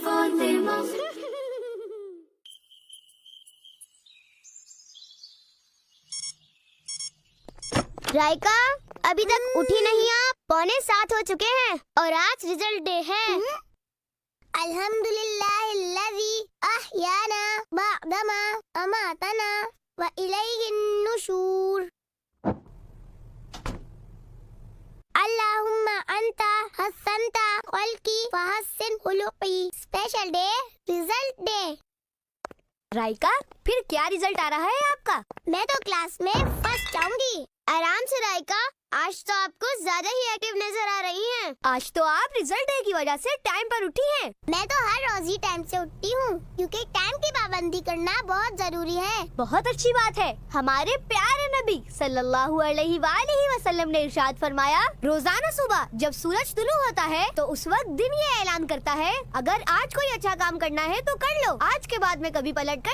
podemos. Raika, अभी तक उठी नहीं आप? 6:45 हो चुके हैं और आज रिजल्ट डे है। अल्हम्दुलिल्लाहिल्लज़ी अहयाना बअदमा अमातना व इलैहिन नुशूर। अल्लाहुम्मा अंता हसनता खल्की फहस्सिन खुलुकी। Special day, result day. Raika, फिर क्या रिजल्ट आ रहा है आपका? मैं तो क्लास में फर्स्ट आऊंगी। आराम से राइका, आज तो आपको ज्यादा ही एक्टिव नजर आ रही हैं। आज तो आप रिजल्ट डे की वजह से टाइम पर उठी हैं। मैं तो हर रोज ही टाइम से उठती हूँ क्योंकि टाइम की पाबंदी करना बहुत जरूरी है। बहुत अच्छी बात है। हमारे प्यारे नबी सल्लल्लाहु अलैहि वसल्लम ने इरशाद फरमाया, रोजाना सुबह जब सूरज तुलू होता है तो उस वक्त दिन ये ऐलान करता है, अगर आज कोई अच्छा काम करना है तो कर लो, आज के बाद में कभी पलट कर